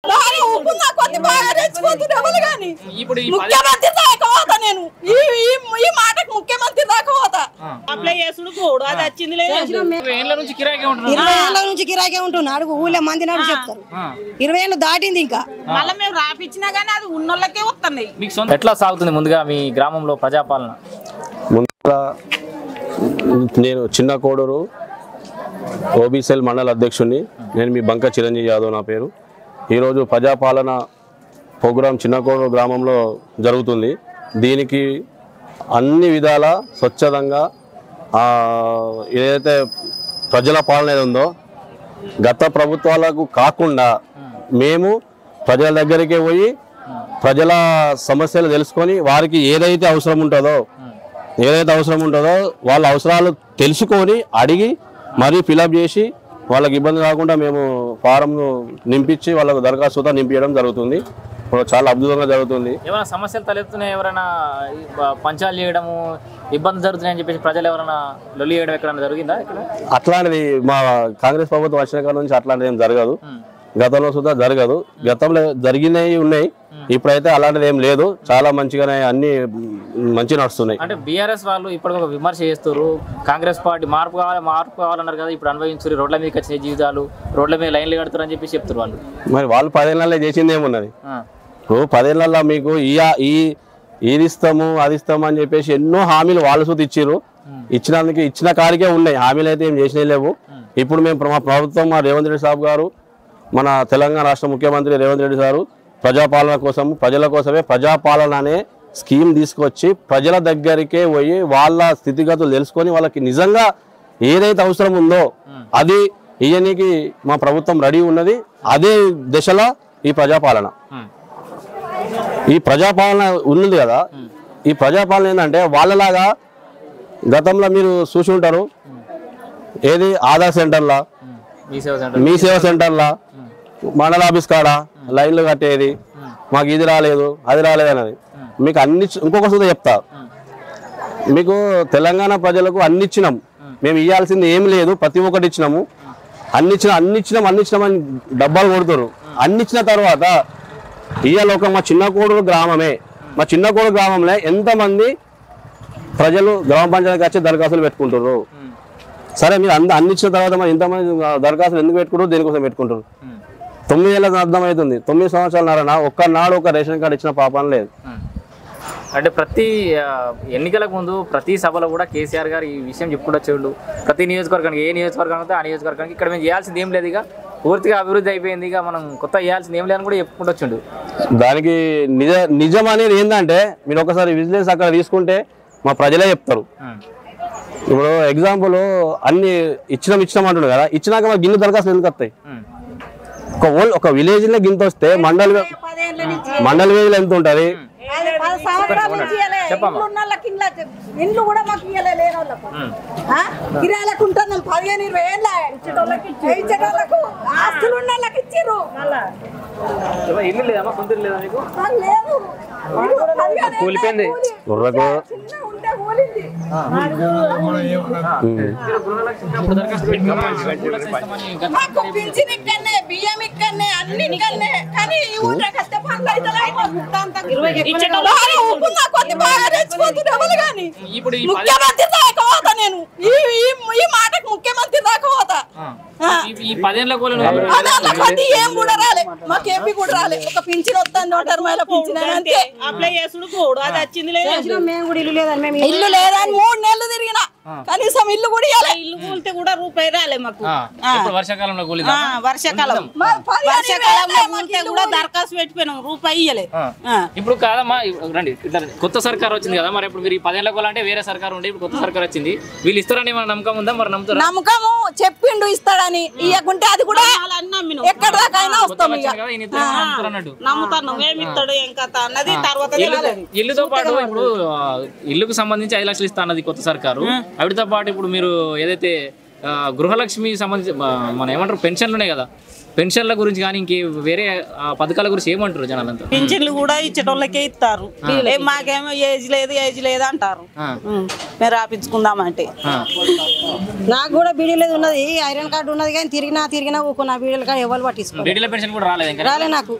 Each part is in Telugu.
ముఖ్యమంత్రి దాకా పోతా నేను ఈ మాటకు ముఖ్యమంత్రి దాకా పోతా. అప్లై చేసుడు పోడు అది వచ్చింది లేదు. 20 ఏళ్ళ నుంచి కిరాకే ఉంటున్నా. అడుగు ఊళ్ళో మంది నాడు చెప్తారు. 20 ఏళ్ళు దాటింది ఇంకా. మళ్ళీ మేము రాపిచ్చినా గానీ అది ఉన్నోళ్ళకే వస్తున్నాయి. ఎట్లా సాగుతుంది ముందుగా మీ గ్రామంలో ప్రజాపాలన? ముందుగా నేను చిన్న కోడూరు ఓబీసీఎల్ మండల అధ్యక్షుడిని. నేను మీ బంక చిరంజీవి యాదవ్ నా పేరు. ఈరోజు ప్రజాపాలన ప్రోగ్రాం చిన్నకోడూరు గ్రామంలో జరుగుతుంది. దీనికి అన్ని విధాల స్వచ్ఛందంగా ఏదైతే ప్రజల పాలన ఏది ఉందో గత ప్రభుత్వాలకు కాకుండా మేము ప్రజల దగ్గరికి పోయి ప్రజల సమస్యలు తెలుసుకొని వారికి ఏదైతే అవసరం ఉంటుందో వాళ్ళ అవసరాలు తెలుసుకొని అడిగి మరీ ఫిలప్ చేసి వాళ్ళకి ఇబ్బంది కాకుండా మేము ఫారంను నింపించి వాళ్ళకు దరఖాస్తుతో నింపించడం జరుగుతుంది. చాలా అద్భుతంగా జరుగుతుంది. ఏమైనా సమస్యలు తలెత్తున్నాయి? ఎవరైనా పంచాలు చేయడము ఇబ్బంది జరుగుతున్నాయని చెప్పేసి ప్రజలు ఎవరైనా లొల్లి చేయడం ఎక్కడైనా జరిగిందా? అట్లాంటిది మా కాంగ్రెస్ ప్రభుత్వం వచ్చిన కాలం నుంచి అట్లాంటిది ఏం జరగదు. గతంలో సుధా జరగదు. గతంలో జరిగినవి ఉన్నాయి, ఇప్పుడైతే అలాంటిది ఏం లేదు. చాలా మంచిగానే అన్ని మంచిగా నడుస్తున్నాయి. అంటే బీఆర్ఎస్ వాళ్ళు ఇప్పటికొక విమర్శ చేస్తారు, కాంగ్రెస్ పార్టీ మార్పు కావాలన్నారు కదా, ఇప్పుడు అనుభవించారు, రోడ్ల మీదకి వచ్చిన జీవితాలు, రోడ్ల మీద లైన్లు కడుతారు అని చెప్పి చెప్తారు వాళ్ళు. మరి వాళ్ళు 10 ఏళ్ళలో చేసింది ఏమున్నది? ఇప్పుడు 10 ఏళ్ళలో మీకు ఇది ఇస్తాము అది ఇస్తాము అని చెప్పేసి ఎన్నో హామీలు వాళ్ళు సుత ఇచ్చారు. ఇచ్చిన కాడికే ఉన్నాయి, హామీలు అయితే ఏం చేసినా లేవు. ఇప్పుడు మేము మా ప్రభుత్వం, మా రేవంత్ రెడ్డి సాబ్ గారు, మన తెలంగాణ రాష్ట్ర ముఖ్యమంత్రి రేవంత్ రెడ్డి గారు ప్రజాపాలన కోసం, ప్రజల కోసమే ప్రజాపాలన అనే స్కీమ్ తీసుకొచ్చి ప్రజల దగ్గరికే పోయి వాళ్ళ స్థితిగతులు తెలుసుకొని వాళ్ళకి నిజంగా ఏదైతే అవసరం ఉందో అది ఇయ్యనికి మా ప్రభుత్వం రెడీ ఉన్నది. అదే దిశలో ఈ ప్రజాపాలన ఉన్నది కదా. ఈ ప్రజాపాలన ఏంటంటే వాళ్ళలాగా గతంలో మీరు చూసి ఉంటారు, ఏది ఆధార్ సెంటర్లా, మీ సేవా సెంటర్లా, మండల ఆఫీస్ కాడ లైన్లు కట్టేది, మాకు ఇది రాలేదు అది రాలేదు అనేది. మీకు ఇంకొక సుధా చెప్తా, మీకు తెలంగాణ ప్రజలకు అన్ని ఇచ్చినాం, మేము ఇవ్వాల్సింది ఏం లేదు, ప్రతి ఒక్కటి ఇచ్చినాము, అన్ని ఇచ్చినామని డబ్బాలు కొడుతారు. అన్ని ఇచ్చిన తర్వాత ఇవాళ మా చిన్న కోడూరు గ్రామంలో ఎంతమంది ప్రజలు గ్రామ పంచాయతీకి వచ్చి దరఖాస్తులు పెట్టుకుంటారు? సరే, మీరు అన్ని ఇచ్చిన తర్వాత మరి ఇంతమంది దరఖాస్తులు ఎందుకు పెట్టుకుంటారు, దేనికోసం పెట్టుకుంటారు? 9 ఏళ్ళకి అర్థమవుతుంది. 9 సంవత్సరాల ఒక్కనాడు ఒక రేషన్ కార్డు ఇచ్చిన పాపం లేదు. అంటే ప్రతి ఎన్నికలకు ముందు ప్రతి సభలో కూడా కేసీఆర్ గారు ఈ విషయం చెప్పుకుంటూ వచ్చేవాళ్ళు. ప్రతి నియోజకవర్గానికి, ఏ నియోజకవర్గం అయితే ఆ నియోజకవర్గానికి ఇక్కడ మేము చేయాల్సింది ఏం లేదు, ఇక పూర్తిగా అభివృద్ధి అయిపోయింది, ఇక మనం కొత్త చేయాల్సింది ఏం లేదని కూడా చెప్పుకుంటూ వచ్చిండు. దానికి నిజం అనేది ఏంటంటే, మీరు ఒకసారి విజిలెన్స్ అక్కడ తీసుకుంటే మా ప్రజలే చెప్తారు. ఇప్పుడు ఎగ్జాంపుల్ అన్ని ఇచ్చినాం అంటున్నారు కదా, ఇచ్చినాక మా గిన్నె దరఖాస్తులు ఎందుకు వస్తాయి? ఒక విలేజ్ లో గింత వస్తే మండల్ విలేజ్ ఎంత ఉంటది? ఇండ్లు కూడా మాకు లేని వాళ్ళకు కిరాయిలకు ఉంటున్నాం. 15-20 ఏళ్ళ ఇచ్చేటోళ్ళకు ఆస్తులు ఉన్న వాళ్ళకి ఇచ్చిర్రు. ఇల్లు లేదమ్మా, సొంత లేదా మీకు? లేదు, కూలిపోయింది. మాకు పింఛన్ ఇక్కడనే, బియ్యం ఇక్కడనే, అన్ని ఇక్కడనే. కానీ ఈ ఊళ్ళో కష్ట పనులు అయితే ముఖ్యమంత్రి దాకా పోతా నేను ఈ మాటకు ముఖ్యమంత్రి దాకా పోతా. ఏం కూడా రాలే, మాకు ఏపీ కూడా రాలే. ఒక పింఛన్ వస్తాను, 120 పింఛన్ అంతే. అప్లై చేసుడు పోడు అది వచ్చింది లేదు. ఇల్లు లేదని 3 నెలలు తిరిగినా, కనీసం ఇల్లు కూడా ఇల్లు కూలితే కూడా రూపాయి రాలే మాకు. వర్షాకాలంలో వర్షాకాలంలో కూలితే కూడా దరఖాస్తు పెట్టిపోయినాం, రూపాయి ఇయ్యలే. ఇప్పుడు కాదమ్మా, రండి, కొత్త సర్కార్ వచ్చింది కదా, మరి ఇప్పుడు మీరు 10 ఏళ్ళ అంటే వేరే సర్కార్ ఉండే, ఇప్పుడు కొత్త సర్కార్ వచ్చింది, వీళ్ళు ఇస్తారని మన నమ్మకం ఉందా? మరి నమ్ముతారు? నమ్మకము చెప్పిండు ఇస్తాడని, ఇయ్యకుంటే అది కూడా ఎక్కడ దాకైనా వస్తాం. నమ్ముతాను ఏమి ఇస్తాడు ఏం కథ అన్నది తర్వాత. ఇల్లుతో పాటు ఇప్పుడు ఇల్లుకు సంబంధించి 5 లక్షలు ఇస్తా అన్నది కొత్త సర్కారు. వాటితో పాటు ఇప్పుడు మీరు ఏదైతే గృహలక్ష్మి సంబంధించి మన ఏమంటారు పెన్షన్లు ఉన్నాయి కదా, పెన్షన్ల గురించి కానీ ఇంకే వేరే పథకాల గురించి ఏమంటారు జనాలంతా? పింఛన్లు కూడా ఇచ్చేటోళ్ళకే ఇస్తారు. మాకేమో ఏజ్ లేదు అంటారు. మేము రాపించుకుందామంటే నాకు కూడా బీడీ లేదు ఉన్నది, ఐరన్ కార్డు ఉన్నది, కానీ తిరిగినా ఊకున్నా బీడీల కార్డు ఎవరు పట్టించుకో. బీడీల పెన్షన్ కూడా రాలే నాకు.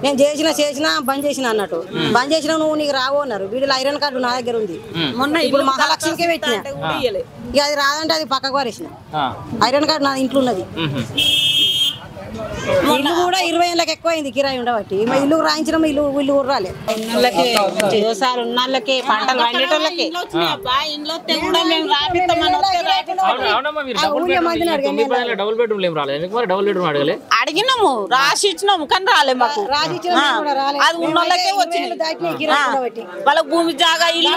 నేను చేసినా బంద్ చేసిన అన్నట్టు. బంద్ చేసినా నువ్వు నీకు రావు అన్నారు. బీడీలో ఐరన్ కార్డు నా దగ్గర ఉంది. మొన్న ఇప్పుడు మహాలక్ష్మికే పెట్టిన, ఇక అది రాదంటే అది పక్కకు వారేసిన. ఐరన్ కార్డు నా ఇంట్లో ఉన్నది. ఇల్లు కూడా 20 ఏళ్ళకి ఎక్కువ అయింది కిరాయి ఉండబట్టి. ఇల్లు రాయించిన ఇల్లు కూడా రాలేదు. వ్యవసాయాలు ఉన్నోళ్ళకి, పంటలు వండేటోళ్ళకి అడిగినాము, రాసి ఇచ్చినాము, కానీ రాలే మాకు. అది ఉన్నోళ్ళకే వచ్చినాయి. వాళ్ళకి భూమి జాగా ఇల్లు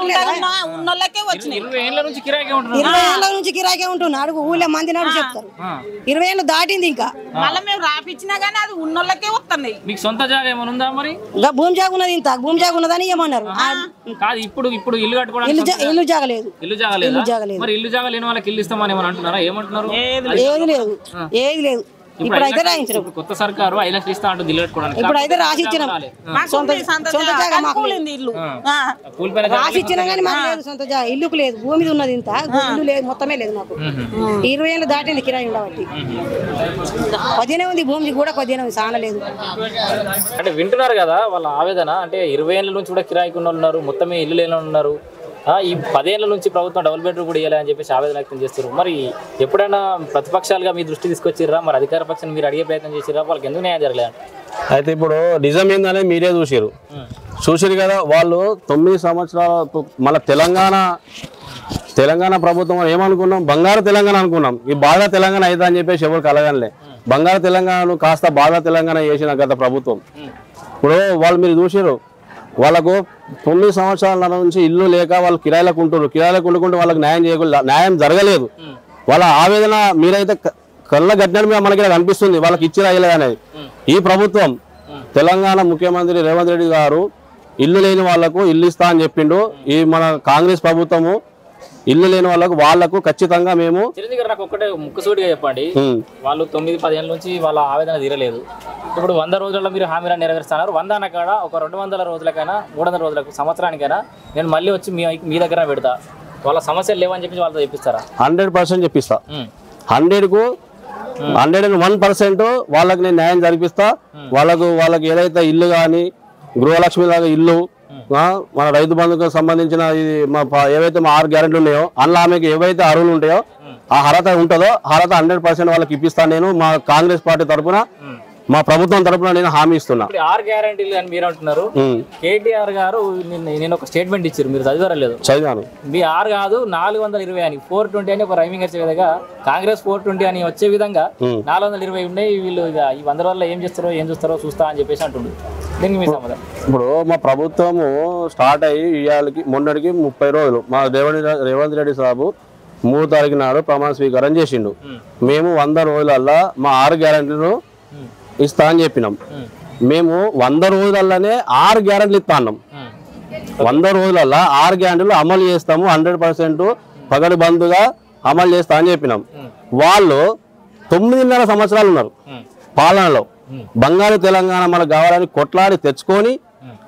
ఉన్నోళ్ళకే వచ్చినాయి. 20 ఏళ్ళ నుంచి కిరాయికే ఉంటున్నా. అడుగు ఊళ్ళో మంది నాడు చెప్తారు. 20 ఏళ్ళు దాటింది. ఇంకా మళ్ళీ మేము రాపిచ్చినా గానీ అది ఉన్నోళ్ళకే వస్తున్నాయి. మీకు సొంత జాగా ఏమైనా ఉందా మరి? భూమి జాగా ఉన్నది, ఇంత భూమి జాగా ఉన్నదని ఏమన్నారు. కాదు, ఇప్పుడు ఇల్లు కట్టుకోవడానికి ఇల్లు జాగా లేదు. ఇల్లు జాగా లేదు. మరి ఇల్లు జాగా లేని వాళ్ళకి ఇల్లు ఇస్తామని ఏమని అంటున్నారా? ఏమంటున్నారు? ఏది లేదు. ఇప్పుడైతే రాయించడం. కొత్త సర్కారు 5 లక్షలు ఇస్తా అంటుంది ఇల్లు కట్టుకోవడానికి. ఇప్పుడైతే రాసి ఇచ్చినాం. రాసి ఇచ్చినా కానీ మాకు లేదు సొంత జాగా. ఇల్లుకు లేదు, భూమి ఉన్నది, ఇంత ఇల్లు లేదు, మొత్తమే లేదు మాకు. 20 ఏళ్ళు దాటింది కిరాయి ఉండబట్టి. కొద్దినే ఉంది, భూమి కూడా కొద్దినే ఉంది, చాలా లేదు. అంటే వింటున్నారు కదా వాళ్ళ ఆవేదన. అంటే 20 ఏళ్ళ నుంచి కూడా కిరాయికి ఉన్న ఉన్నారు, మొత్తమే ఇల్లు లేని ఉన్నారు. ఈ 10 ఏళ్ళ నుంచి ప్రభుత్వం డబుల్ బెడ్రూమ్ కూడా ఇవ్వాలి అని చెప్పేసి ఆవేదన వ్యక్తం చేస్తారు. మరి ఎప్పుడైనా ప్రతిపక్షాలుగా మీ దృష్టి తీసుకొచ్చిర్రా? మరి అధికార పక్షాన్ని మీరు అడిగే ప్రయత్నం చేసిర్రా? వాళ్ళకి ఎందుకు న్యాయం జరగలేదు? అయితే ఇప్పుడు నిజం ఏందనేది మీరే చూసిరు కదా. వాళ్ళు 9 సంవత్సరాలు మన తెలంగాణ ప్రభుత్వం ఏమనుకున్నాం, బంగారు తెలంగాణ అనుకున్నాం. ఈ బాగా తెలంగాణ అవుతా అని చెప్పేసి ఎవరు కలగలే. బంగారు తెలంగాణను కాస్త బాగా తెలంగాణ చేసిన గత ప్రభుత్వం. ఇప్పుడు వాళ్ళు మీరు చూసారు, వాళ్ళకు 9 సంవత్సరాల నుంచి ఇల్లు లేక వాళ్ళు కిరాయిలకు ఉంటుకుంటే వాళ్ళకి న్యాయం జరగలేదు. వాళ్ళ ఆవేదన మీరైతే కళ్ళ గట్టిన మనకి కనిపిస్తుంది, వాళ్ళకి ఇచ్చి రాయలేదు అనేది. ఈ ప్రభుత్వం తెలంగాణ ముఖ్యమంత్రి రేవంత్ రెడ్డి గారు ఇల్లు లేని వాళ్లకు ఇల్లు ఇస్తా అని చెప్పిండు. ఈ మన కాంగ్రెస్ ప్రభుత్వము ఇల్లు లేని వాళ్ళకు ఖచ్చితంగా మేము చిరంజీవి గారు నాకు ఒక్కటే ముక్కుసూటిగా చెప్పండి. వాళ్ళు 9-10 ఏళ్ళ నుంచి వాళ్ళ ఆవేదన తీరలేదు. ఇప్పుడు 100 రోజుల్లో మీరు హామీలను నెరవేరుస్తున్నారు. 100 అనకాడ ఒక 200 రోజులకైనా 300 రోజులకు సంవత్సరానికైనా నేను మళ్ళీ వచ్చి మీ దగ్గర పెడతా, వాళ్ళ సమస్యలు లేవని చెప్పి వాళ్ళతో చెప్పిస్తారా? 100% చెప్పిస్తా. 100కు 101% వాళ్ళకి నేను న్యాయం జరిపిస్తా. వాళ్ళకి ఏదైతే ఇల్లు కానీ గృహలక్ష్మి లాగా ఇల్లు, మన రైతు బంధుకు సంబంధించిన ఏవైతే మా 6 గ్యారెంటీలు ఉన్నాయో అందులో ఆమెకి ఏవైతే అర్హులు ఉంటాయో ఆ అర్హత ఉంటుందో అర్హత 100% వాళ్ళకి ఇప్పిస్తాను. నేను మా కాంగ్రెస్ పార్టీ తరఫున, మా ప్రభుత్వం తరఫున నేను హామీ ఇస్తున్నా. 6 గ్యారెంటీలు అని మీరు అంటున్నారు. కేటీఆర్ గారు నేను ఒక స్టేట్మెంట్ ఇచ్చారు, మీరు చదివారా లేదు? చదివాను. మీ 6 కాదు 420 అని 420 అని ఒక రైమింగ్ వచ్చే విధంగా కాంగ్రెస్ 420 అని వచ్చే విధంగా 420 ఉన్నాయి. వీళ్ళు ఇక ఈ 100 వల్ల ఏం చూస్తారో చూస్తా అని చెప్పేసి అంటున్నారు. దీనికి మీ సమాధానం? ఇప్పుడు మా ప్రభుత్వము స్టార్ట్ అయ్యి ఇవాళకి మొన్నటికి 30 రోజులు. మా రేవంత్ రెడ్డి సాబు 3 తారీఖు నాడు ప్రమాణ స్వీకారం చేసిండు. మేము 100 రోజులల్లా మా 6 గ్యారెంటీలు ఇస్తా అని చెప్పినాం. మేము 100 రోజులలోనే 6 గ్యారెంటీలు ఇస్తా అన్నాం. 100 రోజులల్లా 6 గ్యారెంటీలు అమలు చేస్తాము, 100% పగడి బంధుగా అమలు చేస్తా అని చెప్పినాం. వాళ్ళు 9.5 సంవత్సరాలు ఉన్నారు పాలనలో. బంగారు తెలంగాణ మనకు కావాలని కొట్లాడి తెచ్చుకొని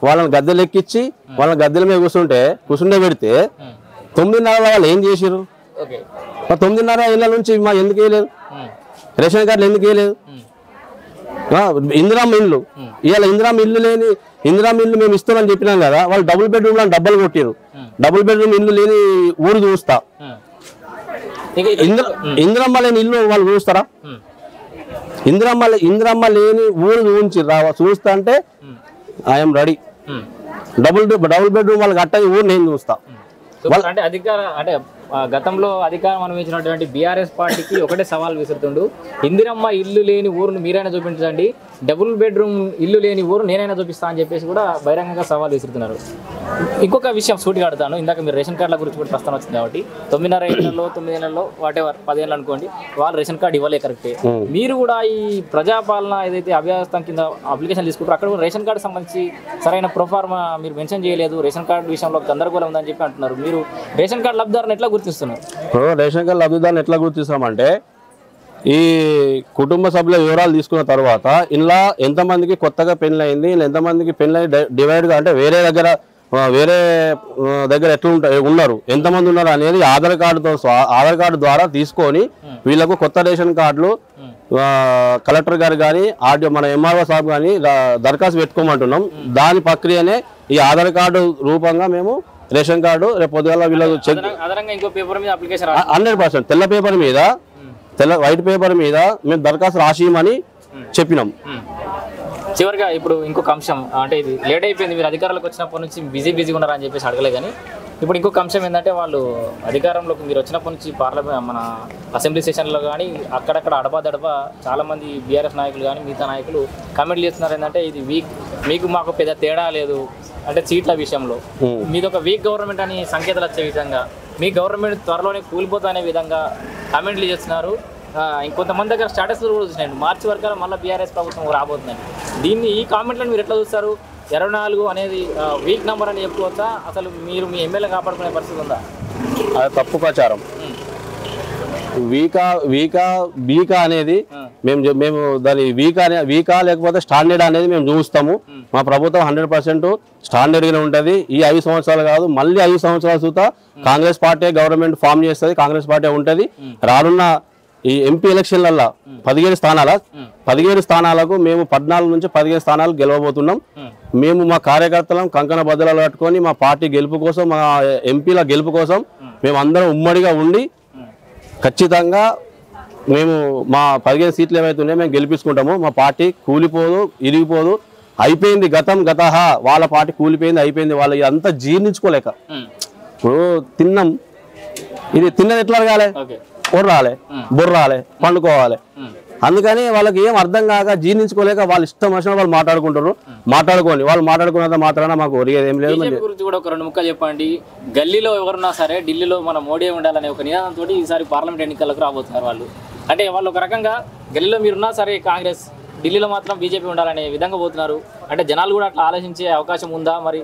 వాళ్ళని గద్దెలు ఎక్కించి వాళ్ళని గద్దెల మీద కూర్చుండే పెడితే 9.5 వాళ్ళు ఏం చేసారు? 9.5 ఏళ్ళ నుంచి మా ఎందుకు వేయలేదు? రేషన్ కార్డులు ఎందుకు వేయలేదు? ఇందిరామ్మ ఇల్లు, ఇవాళ ఇందిరామ్మ ఇల్లు మేము ఇస్తామని చెప్పినాం కదా. వాళ్ళు డబుల్ బెడ్రూమ్ లో డబ్బులు కొట్టారు. డబుల్ బెడ్రూమ్ ఇల్లు లేని ఊరు చూస్తా, ఇందిరమ్మ లేని ఇల్లు వాళ్ళు చూస్తారా? ఇందిరమ్మ లేని ఊరు చూస్తా అంటే ఐఎమ్ రెడీ. డబుల్ బెడ్రూమ్ వాళ్ళు కట్టని ఊరు నేను చూస్తా. అంటే గతంలో అధికారం అనుభవించినటువంటి బీఆర్ఎస్ పార్టీకి ఒకటే సవాల్ విసురుతుండు, ఇందిరమ్మ ఇల్లు లేని ఊరును మీరైనా చూపించండి, డబుల్ బెడ్రూమ్ ఇల్లు లేని ఊరు నేనైనా చూపిస్తా అని చెప్పేసి కూడా బహిరంగంగా సవాల్ విసురుతున్నారు. ఇంకొక విషయం సూటిగా అడుగుతాను. ఇందాక మీరు రేషన్ కార్డుల గురించి కూడా ప్రస్తావన వచ్చింది కాబట్టి 9.5 ఏళ్ళలో 9 ఏళ్ళలో వాటెవర్ 10 ఏళ్ళు అనుకోండి, వాళ్ళు రేషన్ కార్డు ఇవ్వలే కరెక్టే. మీరు కూడా ఈ ప్రజాపాలన ఏదైతే అవ్యవస్థ కింద అప్లికేషన్ తీసుకుంటారో అక్కడ రేషన్ కార్డు సంబంధించి సరైన ప్రొఫార్మా మీరు మెన్షన్ చేయలేదు, రేషన్ కార్డు విషయంలో గందరగోళం ఉందని చెప్పి అంటున్నారు. మీరు రేషన్ కార్డు లబ్ధిదారుని ఎట్లా గుర్తిస్తున్నారు? రేషన్ కార్డు లబ్ధిదారుని ఎట్లా గుర్తిస్తామంటే ఈ కుటుంబ సభ్యుల వివరాలు తీసుకున్న తర్వాత ఇలా ఎంతమందికి కొత్తగా పెళ్ళయింది, ఎంతమందికి పెళ్ళి డివైడ్గా అంటే వేరే దగ్గర ఎట్లా ఉన్నారు, ఎంతమంది ఉన్నారు అనేది ఆధార్ కార్డు ద్వారా తీసుకొని వీళ్ళకు కొత్త రేషన్ కార్డులు కలెక్టర్ గారు కానీ మన ఎంఆర్ఓ సాబ్ కానీ దరఖాస్తు పెట్టుకోమంటున్నాం. దాని ప్రక్రియనే ఈ ఆధార్ కార్డు రూపంగా మేము రేషన్ కార్డు రేపు పొద్దుగాల వీళ్ళకు 100% తెల్ల పేపర్ మీద వైట్ పేపర్ మీద మేము దరఖాస్తు రాసిమని చెప్పినాం. చివరిగా ఇప్పుడు ఇంకొక అంశం, అంటే ఇది లేట్ అయిపోయింది, మీరు అధికారంలోకి వచ్చినప్పటి నుంచి బిజీగా ఉన్నారని చెప్పేసి అడగలే. కానీ ఇప్పుడు ఇంకొక అంశం ఏంటంటే వాళ్ళు అధికారంలోకి మీరు వచ్చినప్పటి నుంచి పార్లమెంట్ మన అసెంబ్లీ సెషన్లో కానీ అక్కడక్కడ అడపా చాలామంది బీఆర్ఎస్ నాయకులు కానీ మిగతా నాయకులు కామెంట్లు చేస్తున్నారు ఏంటంటే ఇది మీకు మాకు పెద్ద తేడా లేదు అంటే సీట్ల విషయంలో మీది ఒక వీక్ గవర్నమెంట్ అని సంకేతాలు వచ్చే విధంగా, మీ గవర్నమెంట్ త్వరలోనే కూలిపోతా అనే విధంగా కామెంట్లు చేస్తున్నారు. ఇంకొంతమంది దగ్గర స్టేటస్లు కూడా చూసినాయండి, మార్చి వరకు మళ్ళీ బీఆర్ఎస్ ప్రభుత్వం రాబోతుందండి. ఈ కామెంట్లను మీరు ఎట్లా చూస్తారు? 24 అనేది వీక్ నెంబర్ అని చెప్పుకోవచ్చా? అసలు మీరు మీ ఎమ్మెల్యే కాపాడుకునే పరిస్థితి ఉందా? అది తప్పు ప్రచారం. వీకా అనేది మేము దాని వీకా లేకపోతే స్టాండర్డ్ అనేది మేము చూస్తాము. మా ప్రభుత్వం 100% స్టాండర్డ్గానే ఉంటుంది. ఈ 5 సంవత్సరాలు కాదు, మళ్ళీ 5 సంవత్సరాల చూతా కాంగ్రెస్ పార్టీ గవర్నమెంట్ ఫామ్ చేస్తుంది, కాంగ్రెస్ పార్టీ ఉంటుంది. రానున్న ఈ ఎంపీ ఎలక్షన్లలో 17 స్థానాలకు మేము 14 నుంచి 15 స్థానాలు గెలవబోతున్నాం. మేము మా కార్యకర్తలను కంకణ బద్దలు కట్టుకొని మా పార్టీ గెలుపు కోసం, మా ఎంపీల గెలుపు కోసం మేము అందరం ఉమ్మడిగా ఉండి ఖచ్చితంగా మేము మా 15 సీట్లు ఏవైతే ఉన్నాయో మేము గెలిపించుకుంటాము. మా పార్టీ కూలిపోదు, ఇరిగిపోదు. అయిపోయింది గతహ, వాళ్ళ పార్టీ కూలిపోయింది, అయిపోయింది. వాళ్ళు ఇదంతా జీర్ణించుకోలేక ఇప్పుడు తిన్నాం, ఇది తిన్నది ఎట్లా అడగాలి? కొర్రాలి, బుర్రాలి, పండుకోవాలి. అందుకని వాళ్ళకి ఏం అర్థం కాక జీర్ణించుకోలేక వాళ్ళు ఇష్టం వచ్చిన వాళ్ళు మాట్లాడుకోండి. వాళ్ళు మాట్లాడుకున్నంత మాత్రాన మాకు ఒరిగేది ఏం లేదు. గురించి కూడా ఒక 2 ముక్కలు చెప్పండి. గల్లీలో ఎవరున్నా సరే ఢిల్లీలో మన మోడీ ఉండాలనే ఒక నినాదంతో ఈసారి పార్లమెంట్ ఎన్నికలకు రాబోతున్నారు వాళ్ళు. అంటే వాళ్ళు ఒక రకంగా గల్లీలో మీరున్నా సరే కాంగ్రెస్, ఢిల్లీలో మాత్రం బీజేపీ ఉండాలనే విధంగా పోతున్నారు. అంటే జనాలు కూడా అట్లా ఆలోచించే అవకాశం ఉందా? మరి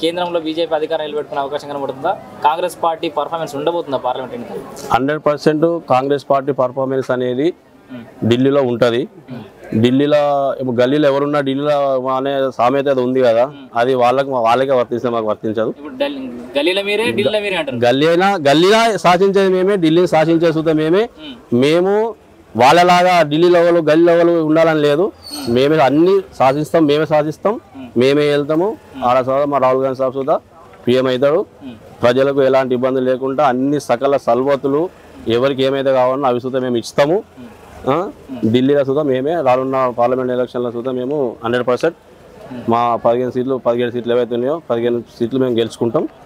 కేంద్రంలో బీజేపీ అధికారం నిలబెట్టుకునే అవకాశం కనబడుతుందా? కాంగ్రెస్ పార్టీ పర్ఫార్మెన్స్ ఉండబోతుందా పార్లమెంట్ ఎన్నికలు? 100% కాంగ్రెస్ పార్టీ పర్ఫార్మెన్స్ అనేది ఢిల్లీలో ఉంటుంది. ఢిల్లీలో గల్లీలో ఎవరున్నా ఢిల్లీలో అనే సామెత అది ఉంది కదా, అది వాళ్ళకే వర్తిస్తే మాకు వర్తించదు. గల్లీలో శాసించేది మేమే, ఢిల్లీని శాసించే సుతా మేమే. మేము వాళ్ళలాగా ఢిల్లీ లెవెల్ గల్లీ లెవెల్ ఉండాలని లేదు. మేమే అన్ని శాసిస్తాం, మేమే వెళ్తాము. ఆడ మా రాహుల్ గాంధీ సాబ్ సుతా పిఎం అవుతాడు. ప్రజలకు ఎలాంటి ఇబ్బంది లేకుండా అన్ని సకల సల్వతులు ఎవరికి ఏమైతే కావాలన్నా అవి సుతా మేము ఇస్తాము. ఢిల్లీలో సుతా మేమే, రానున్న పార్లమెంట్ ఎలక్షన్లో సుతా మేము 100% మా 17 సీట్లు ఏవైతే ఉన్నాయో 15 సీట్లు మేము గెలుచుకుంటాం.